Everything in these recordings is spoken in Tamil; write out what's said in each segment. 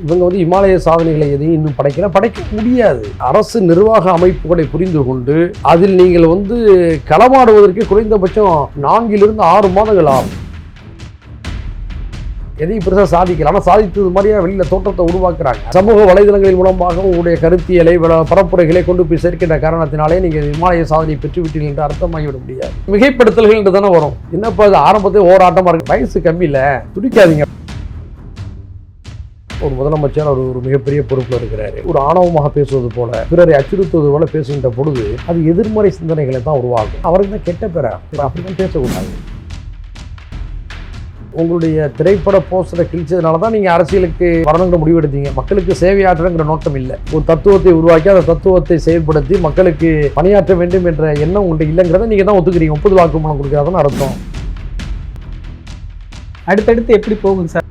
இவங்க வந்து இமாலய சாதனைகளை எதையும் இன்னும் படைக்க முடியாது. அரசு நிர்வாக அமைப்புகளை புரிந்து கொண்டு அதில் நீங்கள் வந்து களமாடுவதற்கு குறைந்தபட்சம் 4 to 6 மாதங்கள் ஆகும். எதையும் பெருசாக சாதிக்கலாம், ஆனால் சாதித்தது மாதிரியா வெளியில் தோற்றத்தை உருவாக்குறாங்க. சமூக வலைதளங்களின் மூலமாக உங்களுடைய கருத்தியலை பரப்புரைகளை கொண்டு போய் சேர்க்கின்ற காரணத்தினாலே நீங்கள் இமாலய சாதனை பெற்றுவிட்டீர்கள் என்று அர்த்தமாகிவிட முடியாது. மிகைப்படுத்தல்கள் என்று தானே வரும். என்னப்பா இது ஆரம்பத்தை ஓராட்டமாக இருக்கு, வயசு கம்மியில் துடிக்காதீங்க. ஒரு முதலமைச்சர் அவர் ஒரு மிகப்பெரிய பொறுப்பில் இருக்கிறாரு. ஒரு ஆணவமாக பேசுவது போல, பிறரை அச்சுறுத்துவது போல பேசுகின்ற பொழுது அது எதிர்மறை சிந்தனைகளை தான் உருவாகும். அவருக்கு தான் கெட்ட பேரா அப்படிதான் பேசக்கூடாது. உங்களுடைய திரைப்பட போஸ்டரை கிழிச்சதுனால தான் நீங்கள் அரசியலுக்கு வரணுங்கிற முடிவெடுத்தீங்க. மக்களுக்கு சேவையாற்றுங்கிற நோக்கம் இல்லை. ஒரு தத்துவத்தை உருவாக்கி அந்த தத்துவத்தை செயல்படுத்தி மக்களுக்கு பணியாற்ற வேண்டும் என்ற எண்ணம் உங்கள்கிட்ட இல்லைங்கிறத நீங்கள் தான் ஒத்துக்கிறீங்க. ஒப்புதல் வாக்குமூலம் கொடுக்காதுன்னு அர்த்தம். அடுத்தடுத்து எப்படி போகும் சார்?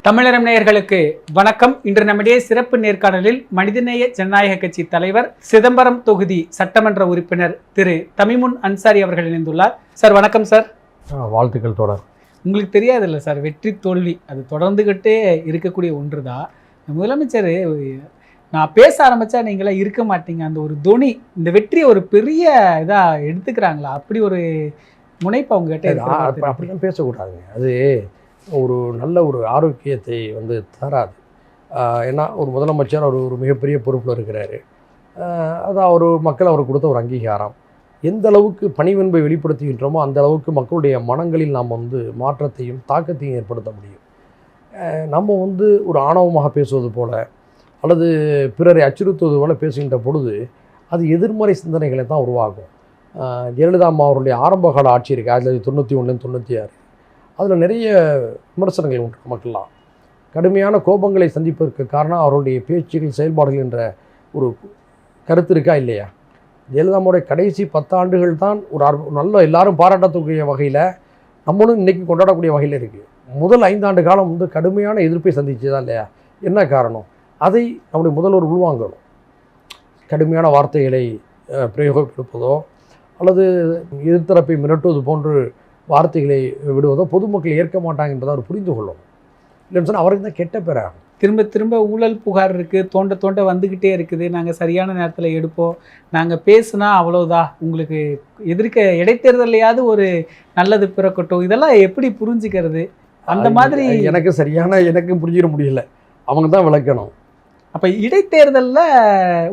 தமிழரம் நேயர்களுக்கு வணக்கம். இன்று நம்முடைய சிறப்பு நேர்காணலில் மனிதநேய ஜனநாயக கட்சி தலைவர், சிதம்பரம் தொகுதி சட்டமன்ற உறுப்பினர் திரு தமிமுன் அன்சாரி அவர்கள் இணைந்துள்ளார். சார் வணக்கம் சார். வாழ்த்துக்கள். தொடர் உங்களுக்கு தெரியாதுல்ல சார், வெற்றி தோல்வி அது தொடர்ந்துகிட்டே இருக்கக்கூடிய ஒன்று தான். முதலமைச்சர் நான் பேச ஆரம்பித்தா நீங்களாம் இருக்க மாட்டீங்க, அந்த ஒரு தொனி, இந்த வெற்றியை ஒரு பெரிய இதாக எடுத்துக்கிறாங்களா? அப்படி ஒரு முனைப்பு அவங்ககிட்ட அப்படிலாம் பேசக்கூடாதுங்க. அது ஒரு நல்ல ஒரு ஆரோக்கியத்தை வந்து தராது. ஏன்னா ஒரு முதலமைச்சர் அவர் ஒரு மிகப்பெரிய பொறுப்பில் இருக்கிறாரு. அது மக்கள் அவர் கொடுத்த ஒரு அங்கீகாரம். எந்த அளவுக்கு பணிவன்பை வெளிப்படுத்துகின்றோமோ அந்த அளவுக்கு மக்களுடைய மனங்களில் நாம் வந்து மாற்றத்தையும் தாக்கத்தையும் ஏற்படுத்த முடியும். நம்ம வந்து ஒரு ஆணவமாக பேசுவது போல அல்லது பிறரை அச்சுறுத்துவது போல பேசுகின்ற பொழுது அது எதிர்மறை சிந்தனைகளை தான் உருவாகும். ஜெயலலிதா அம்மா அவருடைய ஆரம்பகால ஆட்சி இருக்குது 1991 96. அதில் நிறைய விமர்சனங்கள் உண்டு. நமக்கெல்லாம் கடுமையான கோபங்களை சந்திப்பதற்கு காரணம் அவருடைய பேச்சுகள், செயல்பாடுகள் என்ற ஒரு கருத்து இருக்கா இல்லையா? ஜெயலலிதாவுடைய கடைசி 10 ஆண்டுகள் தான் ஒரு நல்ல எல்லாரும் பாராட்டக்கூடிய வகையில், நம்மளும் இன்றைக்கி கொண்டாடக்கூடிய வகையில் இருக்குது. முதல் 5 ஆண்டு காலம் வந்து கடுமையான எதிர்ப்பை சந்திச்சதா இல்லையா? என்ன காரணம்? அதை நம்முடைய முதல்வர் உள்வாங்கணும். கடுமையான வார்த்தைகளை பிரயோகப்படுப்பதோ அல்லது எதிர்த்தரப்பை மிரட்டுவது போன்று வார்த்தைகளை விடுவதோ பொதுமக்கள் ஏற்க மாட்டாங்க என்பதை அவர் புரிந்து கொள்ளணும். இல்லைன்னு சொன்னால் அவருக்கு தான் கெட்ட பேராகும். திரும்ப திரும்ப ஊழல் புகார் இருக்குது, தோண்ட வந்துக்கிட்டே இருக்குது, நாங்கள் சரியான நேரத்தில் எடுப்போம், நாங்கள் பேசுனா அவ்வளோதான், உங்களுக்கு எதிர்க்க இடைத்தேர்தலையாவது ஒரு நல்லது பிறக்கட்டும், இதெல்லாம் எப்படி புரிஞ்சுக்கிறது? அந்த மாதிரி எனக்கு புரிஞ்சிட முடியல. அவங்க தான் விளக்கணும். அப்போ இடைத்தேர்தலில்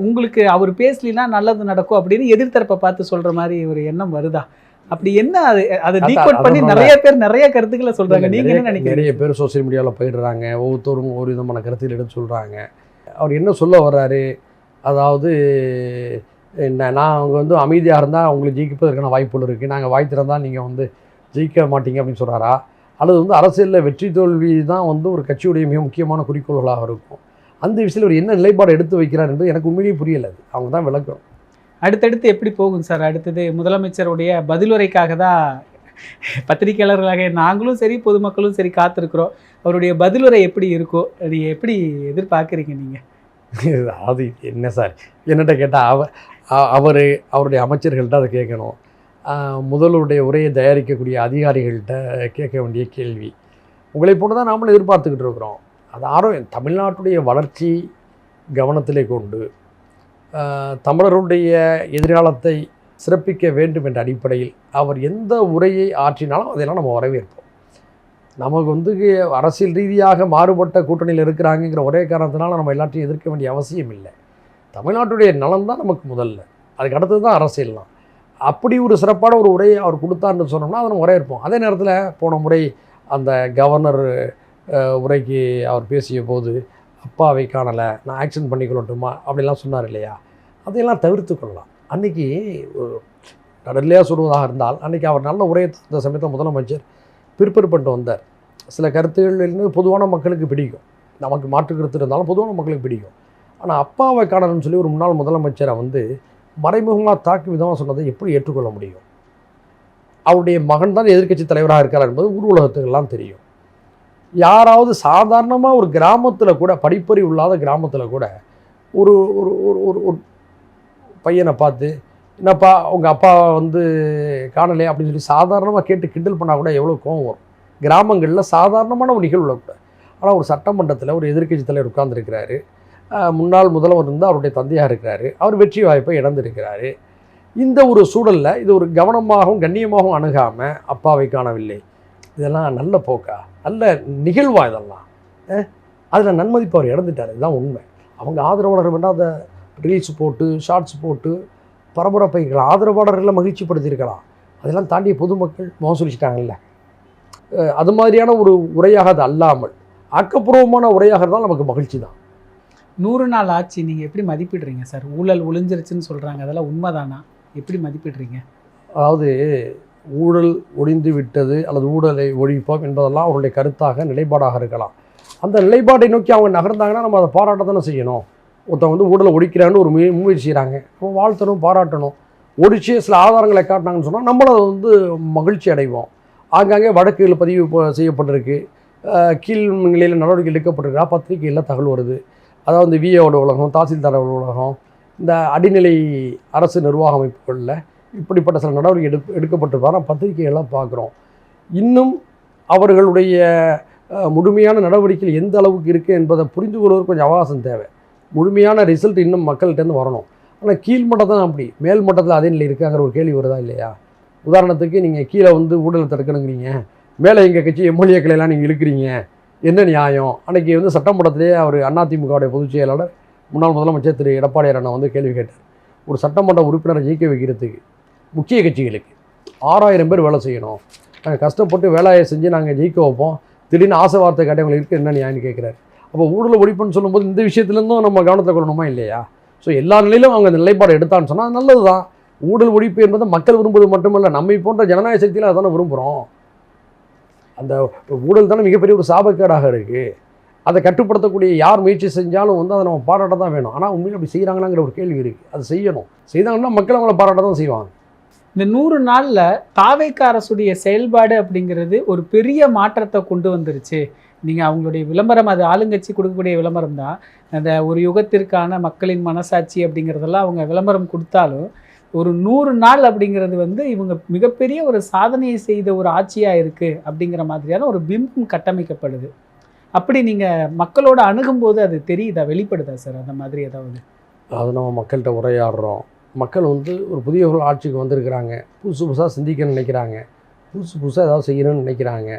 உங்களுக்கு அவர் பேசலினா நல்லது நடக்கும் அப்படின்னு எதிர்த்தரப்பை பார்த்து சொல்கிற மாதிரி ஒரு எண்ணம் வருதா? அப்படி என்ன அதை டீகோட் பண்ணி நிறைய பேர் நிறைய கருத்துக்களை சொல்கிறாங்க. நீங்கள் என்ன நினைக்கிறீங்க? நிறைய பேர் சோசியல் மீடியாவில் போயிடுறாங்க, ஒவ்வொருத்தரும் ஒரு விதமான கருத்துக்கள் எடுத்து சொல்கிறாங்க. அவர் என்ன சொல்ல வர்றாரு? அதாவது நான் அவங்க வந்து அமைதியாக இருந்தால் அவங்களுக்கு ஜெயிப்பதற்கான வாய்ப்புகள் இருக்குது, நாங்கள் வாய் திறந்தால் நீங்கள் வந்து ஜெயிக்க மாட்டீங்க அப்படின்னு சொல்கிறாரா? அல்லது வந்து அரசியலில் வெற்றி தோல்வி தான் வந்து ஒரு கட்சியுடைய மிக முக்கியமான குறிக்கோள்களாக இருக்கும். அந்த விஷயத்தில் ஒரு என்ன நிலைப்பாடு எடுத்து வைக்கிறார் என்பது எனக்கு உண்மையிலேயே புரியலை. அது அவங்க தான் விளக்கணும். அடுத்தடுத்து எப்படி போகும் சார்? அடுத்தது முதலமைச்சருடைய பதிலுரைக்காக தான் பத்திரிகையாளர்களாக நாங்களும் சரி பொதுமக்களும் சரி காத்திருக்கிறோம். அவருடைய பதிலுரை எப்படி இருக்கோ அது எப்படி எதிர்பார்க்குறீங்க நீங்கள்? அது என்ன சார், என்னட்ட கேட்டால் அவருடைய அமைச்சர்கள்ட்ட அதை கேட்கணும். முதல்வருடைய உரையை தயாரிக்கக்கூடிய அதிகாரிகள்கிட்ட கேட்க வேண்டிய கேள்வி. உங்களை போட்டு தான் நாமளும் எதிர்பார்த்துக்கிட்டு இருக்கிறோம். அது தமிழ்நாட்டுடைய வளர்ச்சி கவனத்திலே கொண்டு தமிழருடைய எதிர்காலத்தை சிறப்பிக்க வேண்டும் என்ற அடிப்படையில் அவர் எந்த உரையை ஆற்றினாலும் அதெல்லாம் நம்ம வரவேற்போம். நமக்கு வந்து அரசியல் ரீதியாக மாறுபட்ட கூட்டணியில் இருக்கிறாங்கிற ஒரே காரணத்தினால நம்ம எல்லாத்தையும் எதிர்க்க வேண்டிய அவசியம் இல்லை. தமிழ்நாட்டுடைய நலன் தான் நமக்கு முதல்ல, அதுக்கு அடுத்தது தான் அரசியல்லாம். அப்படி ஒரு சிறப்பான ஒரு உரையை அவர் கொடுத்தாருன்னு சொன்னோம்னா அதை நம்ம வரவேற்போம். அதே நேரத்தில் போன முறை அந்த கவர்னர் உரைக்கு அவர் பேசிய போது அப்பாவை காணலை, நான் ஆக்ஷன் பண்ணிக்கொள்ளட்டுமா அப்படிலாம் சொன்னார் இல்லையா? அதையெல்லாம் தவிர்த்து கொள்ளலாம். அன்றைக்கி கடலையாக சொல்வதாக இருந்தால் அன்றைக்கி அவர் நல்ல உரையை அந்த சமயத்தில் முதலமைச்சர் ப்ரிப்பேர் பண்ணிட்டு வந்தார். சில கருத்துகள் பொதுவான மக்களுக்கு பிடிக்கும், நமக்கு மாற்று கருத்து இருந்தாலும் பொதுவான மக்களுக்கு பிடிக்கும். ஆனால் அப்பாவை காணலன்னு சொல்லி ஒரு முன்னாள் முதலமைச்சரை வந்து மறைமுகமாக தாக்கி விதமாக சொன்னதை எப்படி ஏற்றுக்கொள்ள முடியும்? அவருடைய மகன் தான் எதிர்க்கட்சி தலைவராக இருக்கார் என்பது ஊர் உலகத்துக்கெல்லாம் தெரியும். யாராவது சாதாரணமாக ஒரு கிராமத்தில் கூட, படிப்பறிவு இல்லாத கிராமத்தில் கூட ஒரு பையனை பார்த்து, என்னப்பா உங்கள் அப்பா வந்து காணலையே அப்படின்னு சொல்லி சாதாரணமாக கேட்டு கிண்டல் பண்ணால் கூட எவ்வளோ கோவம் வரும். கிராமங்களில் சாதாரணமான ஒரு நிகழ்வு கூட. ஆனால் ஒரு சட்டமன்றத்தில் ஒரு எதிர்க்கட்சி தலைவர் உட்கார்ந்துருக்கிறாரு. முன்னாள் முதல்வர் வந்து அவருடைய தந்தையாக இருக்கிறாரு. அவர் வெற்றி வாய்ப்பை இழந்திருக்கிறாரு. இந்த ஒரு சூழலில் இது ஒரு கவனமாகவும் கண்ணியமாகவும் அணுகாமல் அப்பாவை காணவில்லை, இதெல்லாம் நல்ல போக்கா, நல்ல நிகழ்வா இதெல்லாம்? அதில் நன்மதிப்பு அவர் இழந்துட்டார். இதுதான் உண்மை. அவங்க ஆதரவாளர்கள் வேண்டாம் அதை ரீல்ஸ் போட்டு ஷார்ட்ஸ் போட்டு பரபரப்பைக்கலாம், ஆதரவாளர்களை மகிழ்ச்சிப்படுத்தியிருக்கலாம். அதெல்லாம் தாண்டிய பொதுமக்கள் மோசடிச்சிட்டாங்கல்ல. அது மாதிரியான ஒரு உரையாக அது அல்லாமல் ஆக்கப்பூர்வமான உரையாக இருந்தால் நமக்கு மகிழ்ச்சி தான். 100 நாள் ஆட்சி நீங்கள் எப்படி மதிப்பிடுறீங்க சார்? ஊழல் ஒளிஞ்சிருச்சுன்னு சொல்கிறாங்க, அதெல்லாம் உண்மைதானா? எப்படி மதிப்பிடுறீங்க? அதாவது ஊழல் ஒழிந்து விட்டது அல்லது ஊழலை ஒழிப்போம் என்பதெல்லாம் அவருடைய கருத்தாக நிலைப்பாடாக இருக்கலாம். அந்த நிலைப்பாட்டை நோக்கி அவங்க நகர்ந்தாங்கன்னா நம்ம அதை பாராட்ட தானே செய்யணும். ஒருத்தவங்க வந்து ஊழலை ஒழிக்கிறான்னு ஒரு முயற்சி செய்கிறாங்க, நம்ம வாழ்த்தணும், பாராட்டணும். ஒழிச்சு சில ஆதாரங்களை காட்டினாங்கன்னு சொன்னால் நம்மளும் அதை வந்து மகிழ்ச்சி அடைவோம். ஆங்காங்கே வழக்குகள் பதிவு செய்யப்பட்டிருக்கு, கீழ் நிலையில் நடவடிக்கை எடுக்கப்பட்டிருக்கா, பத்திரிகையில் தகவல் வருது. அதாவது இந்த விஏஓட உலகம், தாசில்தார் உலகம், இந்த அடிநிலை அரசு நிர்வாக அமைப்புகளில் இப்படிப்பட்ட சில நடவடிக்கை எடுக்கப்பட்டிருப்பாங்க, பத்திரிகைகள்லாம் பார்க்குறோம். இன்னும் அவர்களுடைய முழுமையான நடவடிக்கைகள் எந்த அளவுக்கு இருக்குது என்பதை புரிந்து கொள்வதற்கு கொஞ்சம் அவகாசம் தேவை. முழுமையான ரிசல்ட் இன்னும் மக்கள்கிட்டேருந்து வரணும். ஆனால் கீழ்மட்டம் தான் அப்படி, மேல் மட்டத்தில் அதே நிலை இருக்காங்கிற ஒரு கேள்வி வருதா இல்லையா? உதாரணத்துக்கு நீங்கள் கீழே வந்து ஊழலை தடுக்கணுங்கிறீங்க, மேலே எங்கள் கட்சி எம்எல்ஏக்களையெல்லாம் நீங்கள் இழுக்கிறீங்க, என்ன நியாயம்? அன்றைக்கி வந்து சட்டமன்றத்திலே அவர் அதிமுகவுடைய பொதுச் செயலாளர் முன்னாள் முதலமைச்சர் திரு எடப்பாடியார் அண்ணா வந்து கேள்வி கேட்டார். ஒரு சட்டமன்ற உறுப்பினரை ஜெயிக்க வைக்கிறதுக்கு முக்கிய கட்சிகளுக்கு 6000 பேர் வேலை செய்யணும், நாங்கள் கஷ்டப்பட்டு வேலையை செஞ்சு நாங்கள் ஜெயிக்க வைப்போம், திடீர்னு ஆசை வார்த்தை காட்டியவங்களுக்கு இருக்குது, என்ன நியாயம்னு கேட்குறாரு. அப்போ ஊழலை ஒழிப்புன்னு சொல்லும்போது இந்த விஷயத்துலேருந்தும் நம்ம கவனத்தை கொள்ளணுமா இல்லையா? ஸோ எல்லா நிலையிலும் அவங்க அந்த நிலைப்பாடு எடுத்தான்னு சொன்னால் அது நல்லது தான். ஊழல் ஒழிப்பு என்பது மக்கள் விரும்புவது மட்டுமல்ல, நம்மை போன்ற ஜனநாயக சக்தியில் அதை தானே விரும்புகிறோம். அந்த ஊழல் தானே மிகப்பெரிய ஒரு சாபக்கேடாக இருக்குது. அதை கட்டுப்படுத்தக்கூடிய யார் முயற்சி செஞ்சாலும் வந்து அதை நம்ம பாராட்ட தான் வேணும். ஆனால் உண்மையில் அப்படி செய்கிறாங்களாங்கிற ஒரு கேள்வி இருக்குது. அது செய்யணும், செய்தாங்கன்னா மக்கள் அவங்கள பாராட்ட தான் செய்வாங்க. இந்த 100 நாளில் தாவேக அரசுடைய செயல்பாடு அப்படிங்கிறது ஒரு பெரிய மாற்றத்தை கொண்டு வந்துருச்சு. நீங்கள் அவங்களுடைய விளம்பரம், அது ஆளுங்கட்சி கொடுக்கக்கூடிய விளம்பரம் தான். அந்த ஒரு யுகத்திற்கான மக்களின் மனசாட்சி அப்படிங்கிறதெல்லாம் அவங்க விளம்பரம் கொடுத்தாலும், ஒரு 100 நாள் அப்படிங்கிறது வந்து இவங்க மிகப்பெரிய ஒரு சாதனையை செய்த ஒரு ஆட்சியாக இருக்குது அப்படிங்கிற மாதிரியான ஒரு பிம்பம் கட்டமைக்கப்படுது. அப்படி நீங்கள் மக்களோட அணுகும்போது அது தெரியுதா, வெளிப்படுதா சார் அந்த மாதிரி ஏதாவது? அது நம்ம மக்கள்கிட்ட உரையாடுறோம். மக்கள் வந்து ஒரு புதிய ஆட்சிக்கு வந்திருக்கிறாங்க, புதுசு புதுசாக சிந்திக்கணும்னு நினைக்கிறாங்க, புதுசு புதுசாக ஏதாவது செய்யணும்னு நினைக்கிறாங்க.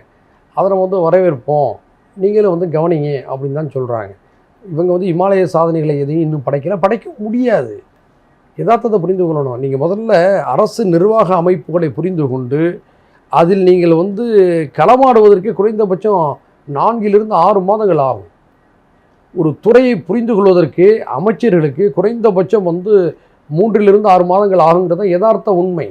அதை நம்ம வந்து வரவேற்போம், நீங்களும் வந்து கவனிங்க அப்படின்னு தான் சொல்கிறாங்க. இவங்க வந்து இமாலய சாதனைகளை எதையும் இன்னும் படைக்க முடியாது. யதார்த்தத்தை புரிந்து கொள்ளணும். நீங்கள் முதல்ல அரசு நிர்வாக அமைப்புகளை புரிந்து கொண்டு அதில் நீங்கள் வந்து களமாடுவதற்கு குறைந்தபட்சம் 4 to 6 மாதங்கள் ஆகும். ஒரு துறையை புரிந்து கொள்வதற்கு அமைச்சர்களுக்கு குறைந்தபட்சம் வந்து 3 to 6 மாதங்கள் ஆகுங்கிறது தான் யதார்த்த உண்மை.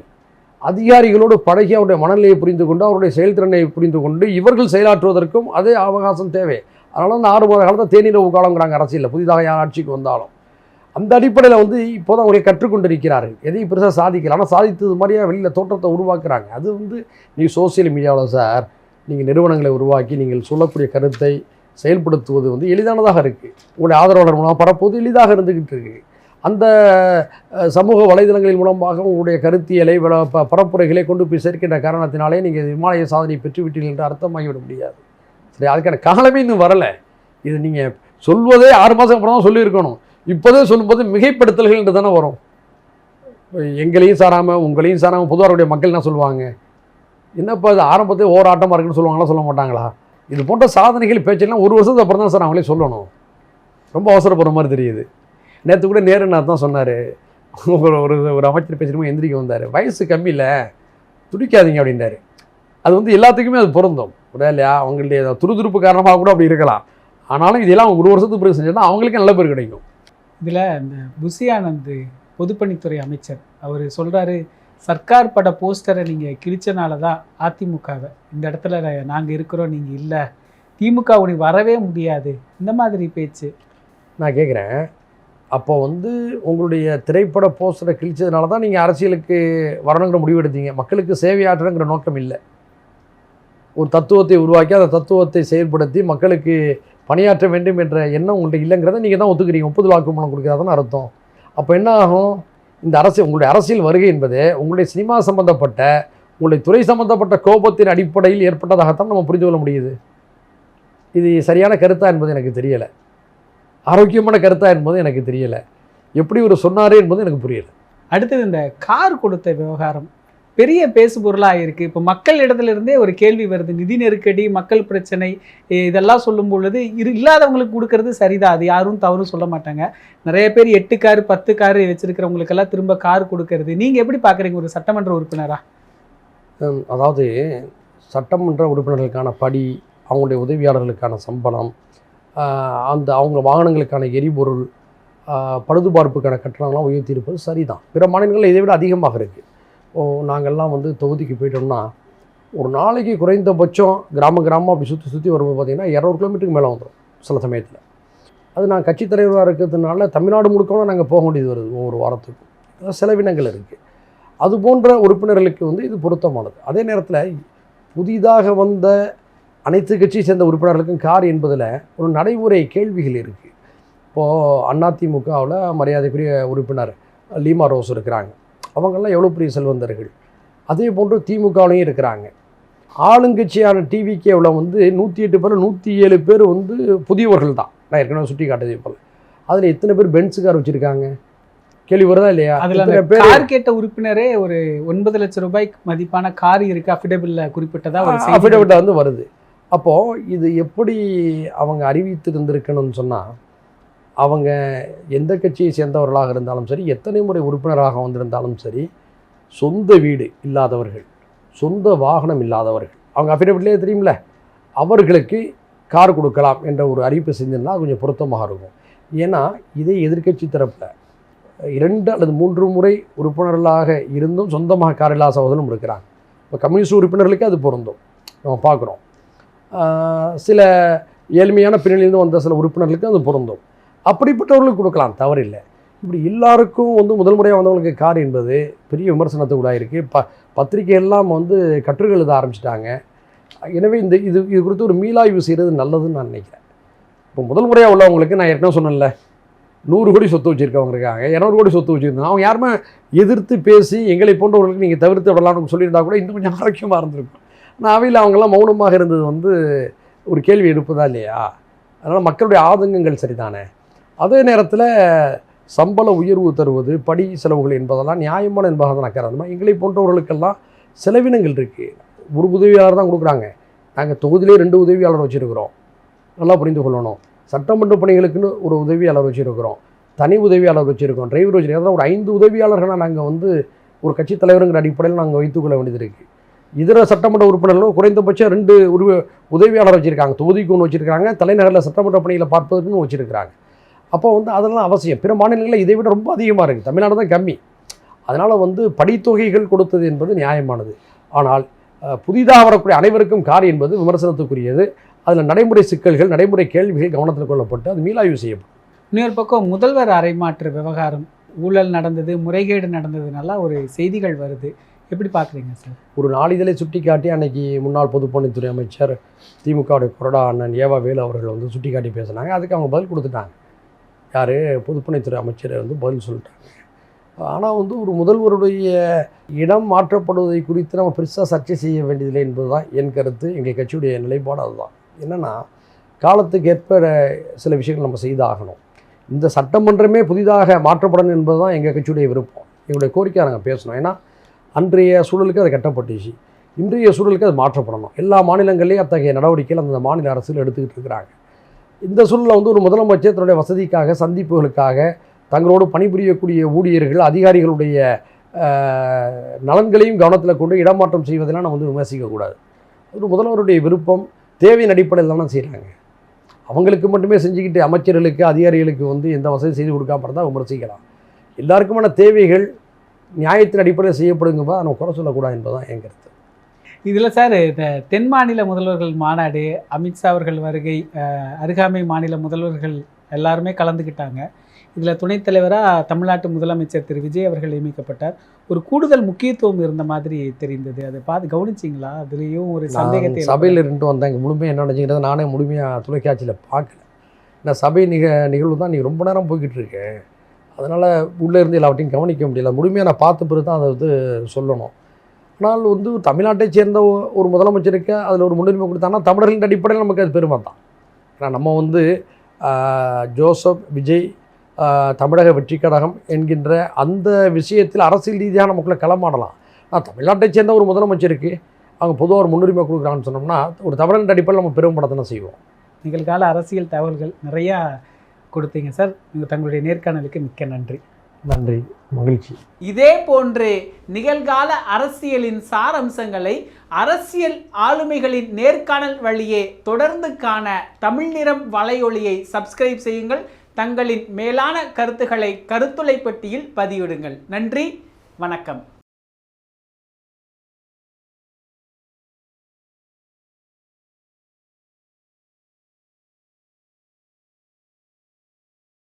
அதிகாரிகளோடு பழகி அவருடைய மனநிலையை புரிந்து கொண்டு அவருடைய செயல்திறனை புரிந்து கொண்டு இவர்கள் செயலாற்றுவதற்கும் அதே அவகாசம் தேவை. அதனால அந்த 6 மாத காலத்தை தேனிரவு காலங்கிறாங்க அரசியலில், புதிதாக யார் ஆட்சிக்கு வந்தாலும். அந்த அடிப்படையில் வந்து இப்போது அவங்களை கற்றுக்கொண்டிருக்கிறார்கள். எதையும் பெருசாக சாதிக்கல, ஆனால் சாதித்தது மாதிரியே வெளியில் தோற்றத்தை உருவாக்குறாங்க. அது வந்து நீங்கள் சோசியல் மீடியாவில் சார், நீங்கள் நிறுவனங்களை உருவாக்கி நீங்கள் சொல்லக்கூடிய கருத்தை செயல்படுத்துவது வந்து எளிதானதாக இருக்குது. உங்களுடைய ஆதரவாளர் மூலமாக பரப்புவது எளிதாக இருந்துக்கிட்டு இருக்குது. அந்த சமூக வலைதளங்களின் மூலமாக உங்களுடைய கருத்தியலை பரப்புரைகளை கொண்டு போய் சேர்க்கின்ற காரணத்தினாலே நீங்கள் இமாலய சாதனை பெற்றுவிட்டீர்கள் என்று அர்த்தமாகிவிட முடியாது. சரி, அதுக்கான காலமே இன்னும் வரலை. இது நீங்கள் சொல்வதே 6 மாதம் அப்புறம் தான் சொல்லியிருக்கணும். இப்போதே சொல்லும்போது மிகைப்படுத்தல்கள் என்று தானே வரும். எங்களையும் சாராமல் உங்களையும் சாராமல் பொதுவாருடைய மக்கள் என்ன சொல்லுவாங்க? என்னப்பா இது ஆரம்பத்தை ஓராட்டமாக இருக்குன்னு சொல்லுவாங்களா, சொல்ல மாட்டாங்களா? இது போன்ற சாதனைகள் பேச்செல்லாம் 1 வருஷத்துக்கு அப்புறம் தான் சார் அவங்களே சொல்லணும். ரொம்ப அவசரப்படுற மாதிரி தெரியுது. நேற்று கூட நேருன்னு தான் சொன்னார். ஒரு அமைச்சர் பேசுகிறோமோ எந்திரிக்க வந்தார், வயசு கம்மியில் துடிக்காதீங்க அப்படின்றாரு. அது வந்து எல்லாத்துக்குமே அது பொருந்தும் இல்லையா? அவங்களுடைய துருதுருப்பு காரணமாக கூட அப்படி இருக்கலாம். ஆனாலும் இதெல்லாம் 1 வருஷத்துக்கு பிறகு செஞ்சால் அவங்களுக்கே நல்ல பேர் கிடைக்கும். இதில் இந்த புசி ஆனந்த் பொதுப்பணித்துறை அமைச்சர் அவர் சொல்கிறாரு, சர்க்கார் பட போஸ்டரை நீங்கள் கிழிச்சனால தான் அதிமுகவை இந்த இடத்துல நாங்கள் இருக்கிறோம், நீங்கள் இல்லை, திமுக உனி வரவே முடியாது, இந்த மாதிரி பேச்சு. நான் கேட்குறேன், அப்போ வந்து உங்களுடைய திரைப்பட போஸ்டரை கிழிச்சதுனால தான் நீங்கள் அரசியலுக்கு வரணுங்கிற முடிவு எடுத்தீங்க. மக்களுக்கு சேவையாற்றணுங்கிற நோக்கம் இல்லை. ஒரு தத்துவத்தை உருவாக்கி அந்த தத்துவத்தை செயல்படுத்தி மக்களுக்கு பணியாற்ற வேண்டும் என்ற எண்ணம் உங்கள்கிட்ட இல்லைங்கிறத நீங்கள் தான் ஒத்துக்கிறீங்க. ஒப்புதல் வாக்குமூலம் கொடுக்குறாதான்னு அர்த்தம். அப்போ என்ன ஆகும்? இந்த உங்களுடைய அரசியல் வருகை என்பது உங்களுடைய சினிமா சம்பந்தப்பட்ட உங்களுடைய துறை சம்பந்தப்பட்ட கோபத்தின் அடிப்படையில் ஏற்பட்டதாகத்தான் நம்ம புரிந்து கொள்ள முடியுது. இது சரியான கருத்தா என்பது எனக்கு தெரியலை, ஆரோக்கியமான கருத்தா என்பது எனக்கு தெரியலை, எப்படி ஒரு சொன்னாரே என்பது எனக்கு புரியலை. அடுத்தது இந்த கார் கொடுத்த விவகாரம் பெரிய பேசு பொருளாக இருக்குது. இப்போ மக்கள் இடத்துலேருந்தே ஒரு கேள்வி வருது, நிதி நெருக்கடி, மக்கள் பிரச்சனை, இதெல்லாம் சொல்லும் பொழுது இல்லாதவங்களுக்கு கொடுக்கறது சரிதான், அது யாரும் தவறும் சொல்ல மாட்டாங்க. நிறைய பேர் 8 கார் 10 கார் வச்சுருக்கிறவங்களுக்கெல்லாம் திரும்ப கார் கொடுக்கறது நீங்கள் எப்படி பார்க்குறீங்க ஒரு சட்டமன்ற உறுப்பினராக? அதாவது சட்டமன்ற உறுப்பினர்களுக்கான படி, அவங்களுடைய உதவியாளர்களுக்கான சம்பளம், அவங்க வாகனங்களுக்கான எரிபொருள், பழுதுபார்ப்புக்கான கட்டணங்கள்லாம் உயர்த்தியிருப்பது சரிதான். பிற மாநிலங்களில் இதை விட அதிகமாக இருக்குது. நாங்கள்லாம் வந்து தொகுதிக்கு போயிட்டோம்னா ஒரு நாளைக்கு குறைந்தபட்சம் கிராமம் அப்படி சுற்றி வரும்போது பார்த்திங்கன்னா 200 கிலோமீட்டருக்கு மேலே வந்துடும் சில சமயத்தில். அது நான் கட்சித் தலைவராக இருக்கிறதுனால தமிழ்நாடு முழுக்கவும் நாங்கள் போக வேண்டியது வருது ஒவ்வொரு வாரத்துக்கும். செலவினங்கள் இருக்குது. அது போன்ற உறுப்பினர்களுக்கு வந்து இது பொருத்தமானது. அதே நேரத்தில் புதிதாக வந்த அனைத்து கட்சியை சேர்ந்த உறுப்பினர்களுக்கும் கார் என்பதில் ஒரு நடைமுறை கேள்விகள் இருக்குது. இப்போது அதிமுகவில் மரியாதைக்குரிய உறுப்பினர் லீமா ரோஸ் இருக்கிறாங்க, அவங்கெல்லாம் எவ்வளோ பெரிய செல்வந்தர்கள். அதே போன்று திமுகவிலையும் இருக்கிறாங்க. ஆளுங்கட்சியான டிவிகேவில் வந்து 108 பேர் 107 பேர் வந்து புதியவர்கள் தான். நான் ஏற்கனவே சுட்டி காட்டுதே போல் அதில் எத்தனை பேர் பென்ஸ் கார் வச்சுருக்காங்க கேள்வி வருதா இல்லையா? அதில் கார் கேட்ட உறுப்பினரே ஒரு 9 லட்சம் ரூபாய்க்கு மதிப்பான கார் இருக்குது அஃபிடபிளில் குறிப்பிட்டதா ஒரு அஃபிடபிட்டாக வந்து வருது. அப்போது இது எப்படி அவங்க அறிவித்திருந்திருக்கணும்னு சொன்னால், அவங்க எந்த கட்சியை சேர்ந்தவர்களாக இருந்தாலும் சரி, எத்தனை முறை உறுப்பினராக வந்திருந்தாலும் சரி, சொந்த வீடு இல்லாதவர்கள், சொந்த வாகனம் இல்லாதவர்கள், அவங்க அஃபிடபிட்லேயே தெரியும்ல, அவர்களுக்கு கார் கொடுக்கலாம் என்ற ஒரு அறிவிப்பு செஞ்சிருந்தால் கொஞ்சம் பொருத்தமாக இருக்கும். ஏன்னா இதே எதிர்க்கட்சி தரப்பில் 2 அல்லது 3 முறை உறுப்பினர்களாக இருந்தும் சொந்தமாக கார் இல்லாத சகோதரர்களும் இருக்கிறாங்க. இப்போ கம்யூனிஸ்ட் உறுப்பினர்களுக்கு அது பொருந்தும், நம்ம பார்க்குறோம். சில ஏழ்மையான பின்னணியிலிருந்து வந்த சில உறுப்பினர்களுக்கு அது பொருந்தும். அப்படிப்பட்டவர்களுக்கு கொடுக்கலாம், தவறில்லை. இப்படி எல்லாருக்கும் வந்து முதல் முறையாக வந்தவங்களுக்கு கார் என்பது பெரிய விமர்சனத்துக்குள்ளாக இருக்குது. பத்திரிகை எல்லாம் வந்து கட்டுரைகள் எழுத ஆரம்பிச்சிட்டாங்க. எனவே இது குறித்து ஒரு மீளாய்வு செய்கிறது நல்லதுன்னு நான் நினைக்கிறேன். இப்போ முதல் முறையாக உள்ளவங்களுக்கு நான் ஏற்கனவே சொன்னேன்ல, 100 கோடி சொத்து வச்சுருக்கவங்க இருக்காங்க, 200 கோடி சொத்து வச்சுருந்தாங்க. அவங்க யாருமே எதிர்த்து பேசி எங்களை போன்றவர்களுக்கு நீங்கள் தவிர்த்து விடலாம்னு சொல்லியிருந்தா கூட இன்னும் கொஞ்சம் ஆரோக்கியமாக இருந்திருக்கும். நான் அவையில் அவங்கெல்லாம் மௌனமாக இருந்தது வந்து ஒரு கேள்வி எடுப்பதா இல்லையா? அதனால் மக்களுடைய ஆதங்கங்கள் சரிதானே. அதே நேரத்தில் சம்பள உயர்வு தருவது, படி செலவுகள் என்பதெல்லாம் நியாயமான என்பதாக தான் நான் எங்களை போன்றவர்களுக்கெல்லாம் செலவினங்கள் இருக்குது. ஒரு உதவியாளர் தான் கொடுக்குறாங்க. நாங்கள் தொகுதியிலே 2 உதவியாளர் வச்சுருக்கிறோம், நல்லா புரிந்து கொள்ளணும். சட்டமன்ற பணிகளுக்குன்னு ஒரு உதவியாளர் வச்சுருக்கிறோம், தனி உதவியாளர் வச்சுருக்கோம், டிரைவர் வச்சுருக்கோம். ஒரு 5 உதவியாளர்களை நாங்கள் வந்து ஒரு கட்சி தலைவருங்கிற அடிப்படையில் நாங்கள் வைத்துக்கொள்ள வேண்டியது இருக்குது. இதர சட்டமன்ற உறுப்பினர்களும் குறைந்தபட்சம் 2 உதவியாளர் வச்சுருக்காங்க, தொகுதிக்கு ஒன்று வச்சுருக்காங்க, தலைநகரில் சட்டமன்ற பணிகளை பார்ப்பதற்குன்னு வச்சுருக்கிறாங்க. அப்போ வந்து அதெல்லாம் அவசியம். பிற மாநிலங்களில் இதை விட ரொம்ப அதிகமாக இருக்குது, தமிழ்நாடு தான் கம்மி. அதனால் வந்து படித்தொகைகள் கொடுத்தது என்பது நியாயமானது. ஆனால் புதிதாக வரக்கூடிய அனைவருக்கும் கார் என்பது விமர்சனத்துக்குரியது. அதில் நடைமுறை சிக்கல்கள், நடைமுறை கேள்விகள் கவனத்தில் கொள்ளப்பட்டு அது மீளாய்வு செய்யப்படும். இன்னொரு பக்கம் முதல்வர் அறைமாற்று விவகாரம், ஊழல் நடந்தது, முறைகேடு நடந்ததுனால ஒரு செய்திகள் வருது, எப்படி பார்க்குறீங்க சார்? ஒரு நாளிதழை சுட்டி காட்டி அன்னைக்கு முன்னாள் பொதுப்பணித்துறை அமைச்சர் திமுகவுடைய கொறடா அண்ணன் ஏவா வேலு அவர்கள் வந்து சுட்டி காட்டி பேசினாங்க. அதுக்கு அவங்க பதில் கொடுத்துட்டாங்க. யார்? பொதுப்பணித்துறை அமைச்சரை வந்து பதில் சொல்லிட்டாங்க. ஆனால் வந்து ஒரு முதல்வருடைய இடம் மாற்றப்படுவதை குறித்து நம்ம பெருசாக சர்ச்சை செய்ய வேண்டியதில்லை என்பது தான் என் கருத்து. எங்கள் கட்சியுடைய நிலைப்பாடு அதுதான். என்னென்னா, காலத்துக்கு ஏற்ப சில விஷயங்கள் நம்ம செய்தாகணும். இந்த சட்டமன்றமே புதிதாக மாற்றப்படணும் என்பது தான் எங்கள் கட்சியுடைய விருப்பம், எங்களுடைய கோரிக்கையை நாங்கள் பேசணும். ஏன்னா அன்றைய சூழலுக்கு அது கட்டப்பட்டுச்சு, இன்றைய சூழலுக்கு அது மாற்றப்படணும். எல்லா மாநிலங்கள்லேயும் அத்தகைய நடவடிக்கைகள் அந்த மாநில அரசில் எடுத்துக்கிட்டு இருக்கிறாங்க. இந்த சூழலில் வந்து ஒரு முதலமைச்சர் தன்னுடைய வசதிக்காக, சந்திப்புகளுக்காக, தங்களோடு பணிபுரியக்கூடிய ஊழியர்கள், அதிகாரிகளுடைய நலன்களையும் கவனத்தில் கொண்டு இடமாற்றம் செய்வதெல்லாம் நம்ம வந்து விமர்சிக்கக்கூடாது. ஒரு முதல்வருடைய விருப்பம், தேவையின் அடிப்படையில் தானே செய்கிறாங்க. அவங்களுக்கு மட்டுமே செஞ்சுக்கிட்டு அமைச்சர்களுக்கு, அதிகாரிகளுக்கு வந்து எந்த வசதி செய்து கொடுக்காம இருந்தால் விமர்சிக்கலாம். எல்லாருக்குமான தேவைகள் நியாயத்தின் அடிப்படையில் செய்யப்படுங்கப்போ நம்ம குறை சொல்லக்கூடாது என்பதுதான் என் கருத்து. இதில் சார், இந்த தென் மாநில முதல்வர்கள் மாநாடு, அமித்ஷா அவர்கள் வருகை, அருகாமை மாநில முதல்வர்கள் எல்லாருமே கலந்துக்கிட்டாங்க. இதில் துணைத் தலைவராக தமிழ்நாட்டு முதலமைச்சர் திரு விஜய் அவர்கள் நியமிக்கப்பட்டார். ஒரு கூடுதல் முக்கியத்துவம் இருந்த மாதிரி தெரிந்தது. அதை பார்த்து கவனிச்சிங்களா? அதுலேயும் ஒரு சந்தேகத்தை சபையில் இருந்து வந்தாங்க. முழுமையாக என்ன நினச்சிங்கிறத நானே முழுமையாக தொலைக்காட்சியில் பார்க்கல. நான் சபை நிகழ்வு தான் நீ ரொம்ப நேரம் போய்கிட்டு இருக்கேன். அதனால் உள்ளே இருந்து எல்லாவற்றையும் கவனிக்க முடியல. முழுமையாக நான் பார்த்த பிறகு தான் அதை வந்து சொல்லணும். ஆனால் வந்து தமிழ்நாட்டைச் சேர்ந்த ஒரு முதலமைச்சருக்கு அதில் ஒரு முன்னுரிமை கொடுத்தாங்கன்னா தமிழர்களின் அடிப்படையில் நமக்கு அது பெருமை தான். ஏன்னா நம்ம வந்து ஜோசப் விஜய் தமிழக வெற்றி கழகம் என்கின்ற அந்த விஷயத்தில் அரசியல் ரீதியாக நமக்குள்ளே களமாடலாம். ஆனால் தமிழ்நாட்டைச் சேர்ந்த ஒரு முதலமைச்சருக்கு அவங்க பொதுவாக ஒரு முன்னுரிமை கொடுக்குறாங்கன்னு சொன்னோம்னா ஒரு தமிழரின் அடிப்படையில் நம்ம பெருமைப்படத்தானே செய்வோம். நிகழ்கால அரசியல் தகவல்கள் நிறையா கொடுத்தீங்க சார். தங்களுடைய நேர்காணலுக்கு மிக்க நன்றி. நன்றி, மகிழ்ச்சி. இதே போன்று நிகழ்கால அரசியலின் சாரம்சங்களை அரசியல் ஆளுமைகளின் நேர்காணல் வழியே தொடர்ந்து காண தமிழ் நிறம் வலையொலியை சப்ஸ்கிரைப் செய்யுங்கள். தங்களின் மேலான கருத்துக்களை கருத்துளை பெட்டியில் பதிவிடுங்கள். நன்றி, வணக்கம்.